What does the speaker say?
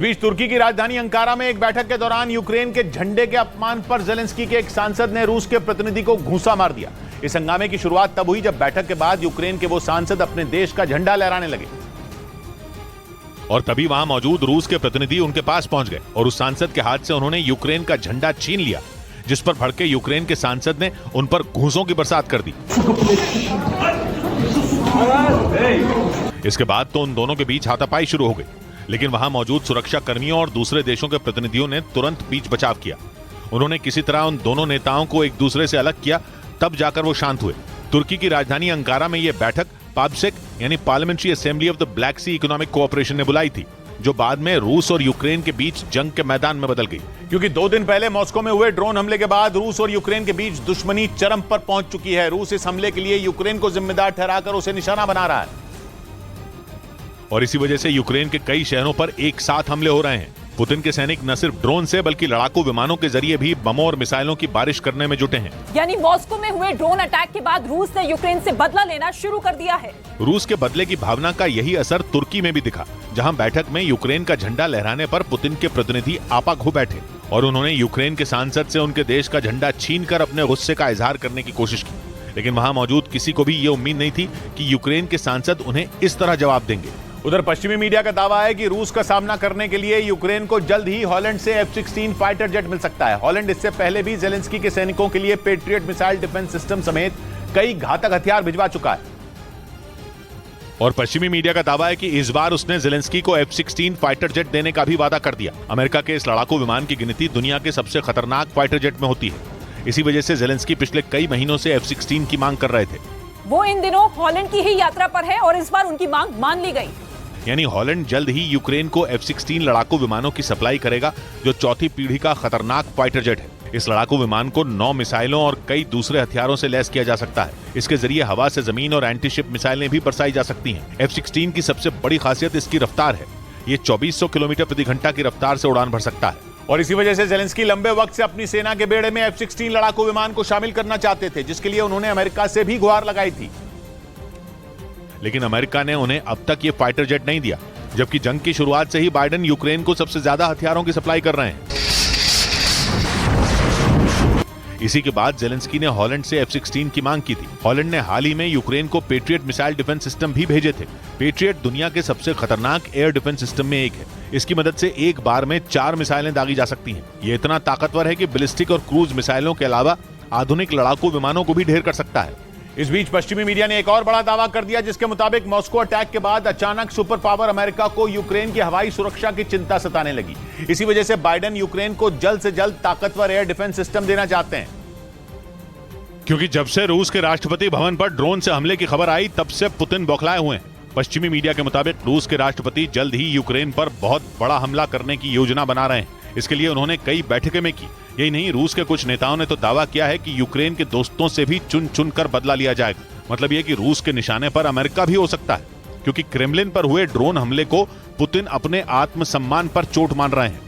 बीच तुर्की की राजधानी अंकारा में एक बैठक के दौरान यूक्रेन के झंडे के अपमान पर जेलेंस्की के एक सांसद ने रूस के प्रतिनिधि को घूंसा मार दिया। इस हंगामे की शुरुआत तब हुई जब बैठक के बाद यूक्रेन के वो सांसद अपने देश का झंडा लहराने लगे और तभी वहां मौजूद रूस के प्रतिनिधि उनके पास पहुंच गए और उस सांसद के हाथ से उन्होंने यूक्रेन का झंडा छीन लिया, जिस पर भड़के यूक्रेन के सांसद ने उन पर घूंसों की बरसात कर दी। इसके बाद तो उन दोनों के बीच हाथापाई शुरू हो गई, लेकिन वहां मौजूद सुरक्षा कर्मियों और दूसरे देशों के प्रतिनिधियों ने तुरंत बीच बचाव किया। उन्होंने किसी तरह उन दोनों नेताओं को एक दूसरे से अलग किया, तब जाकर वो शांत हुए। तुर्की की राजधानी अंकारा में यह बैठक पाब्सेक यानी parliamentary assembly of the Black Sea economic cooperation ने बुलाई थी, जो बाद में रूस और यूक्रेन के बीच जंग के मैदान में बदल गई, क्योंकि 2 दिन पहले मॉस्को में हुए ड्रोन हमले के बाद रूस और यूक्रेन के बीच दुश्मनी चरम पर पहुंच चुकी है। रूस इस हमले के लिए यूक्रेन को जिम्मेदार ठहराकर उसे निशाना बना रहा है और इसी वजह से यूक्रेन के कई शहरों पर एक साथ हमले हो रहे हैं। पुतिन के सैनिक न सिर्फ ड्रोन से बल्कि लड़ाकू विमानों के जरिए भी बमों और मिसाइलों की बारिश करने में जुटे हैं। यानी मॉस्को में हुए ड्रोन अटैक के बाद रूस ने यूक्रेन से बदला लेना शुरू कर दिया है। रूस के बदले की भावना का यही असर तुर्की में भी दिखा, जहां बैठक में यूक्रेन का झंडा लहराने पर पुतिन के प्रतिनिधि आपा खो बैठे और उन्होंने यूक्रेन के सांसद से उनके देश का झंडा छीन कर अपने गुस्से का इजहार करने की कोशिश की, लेकिन वहां मौजूद किसी को भी ये उम्मीद नहीं थी कि यूक्रेन के सांसद उन्हें इस तरह जवाब देंगे। उधर पश्चिमी मीडिया का दावा है कि रूस का सामना करने के लिए यूक्रेन को जल्द ही हॉलैंड से F-16 फाइटर जेट मिल सकता है। हॉलैंड इससे पहले भी जेलेंस्की के सैनिकों के लिए पेट्रियट मिसाइल डिफेंस सिस्टम समेत कई घातक हथियार भिजवा चुका है और पश्चिमी मीडिया का दावा है कि इस बार उसने जेलेंस्की को F-16 फाइटर जेट देने का भी वादा कर दिया। अमेरिका के इस लड़ाकू विमान की गिनती दुनिया के सबसे खतरनाक फाइटर जेट में होती है। इसी वजह से जेलेंस्की पिछले कई महीनों से F-16 की मांग कर रहे थे। वो इन दिनों हॉलैंड की ही यात्रा पर है और इस बार उनकी मांग मान ली गई। यानी हॉलैंड जल्द ही यूक्रेन को F-16 लड़ाकू विमानों की सप्लाई करेगा, जो चौथी पीढ़ी का खतरनाक फाइटर जेट है। इस लड़ाकू विमान को 9 मिसाइलों और कई दूसरे हथियारों से लैस किया जा सकता है। इसके जरिए हवा से जमीन और एंटी शिप मिसाइलें भी बरसाई जा सकती हैं। F-16 की सबसे बड़ी खासियत इसकी रफ्तार है। ये 2400 किलोमीटर प्रति घंटा की रफ्तार से उड़ान भर सकता है और इसी वजह से जेलेंस्की लंबे वक्त से अपनी सेना के बेड़े में F-16 लड़ाकू विमान को शामिल करना चाहते थे, जिसके लिए उन्होंने अमेरिका से भी गुहार लगाई थी, लेकिन अमेरिका ने उन्हें अब तक ये फाइटर जेट नहीं दिया, जबकि जंग की शुरुआत से ही बाइडेन यूक्रेन को सबसे ज्यादा हथियारों की सप्लाई कर रहे हैं। इसी के बाद जेलेंस्की ने हॉलैंड से F-16 की मांग की थी। हॉलैंड ने हाल ही में यूक्रेन को पेट्रियट मिसाइल डिफेंस सिस्टम भी भेजे थे। पेट्रियट दुनिया के सबसे खतरनाक एयर डिफेंस सिस्टम में एक है। इसकी मदद से एक बार में 4 मिसाइलें दागी जा सकती हैं। ये इतना ताकतवर है कि बैलिस्टिक और क्रूज मिसाइलों के अलावा आधुनिक लड़ाकू विमानों को भी ढेर कर सकता है। इस बीच पश्चिमी मीडिया ने एक और बड़ा दावा कर दिया, जिसके मुताबिक मॉस्को अटैक के बाद अचानक सुपर पावर अमेरिका को यूक्रेन की हवाई सुरक्षा की चिंता सताने लगी। इसी वजह से बाइडेन यूक्रेन को जल्द से जल्द ताकतवर एयर डिफेंस सिस्टम देना चाहते हैं, क्योंकि जब से रूस के राष्ट्रपति भवन पर ड्रोन से हमले की खबर आई, तब से पुतिन बौखलाए हुए हैं। पश्चिमी मीडिया के मुताबिक रूस के राष्ट्रपति जल्द ही यूक्रेन पर बहुत बड़ा हमला करने की योजना बना रहे हैं। इसके लिए उन्होंने कई बैठकें में की। यही नहीं, रूस के कुछ नेताओं ने तो दावा किया है कि यूक्रेन के दोस्तों से भी चुन चुन कर बदला लिया जाएगा। मतलब यह कि रूस के निशाने पर अमेरिका भी हो सकता है, क्योंकि क्रेमलिन पर हुए ड्रोन हमले को पुतिन अपने आत्मसम्मान पर चोट मान रहे हैं।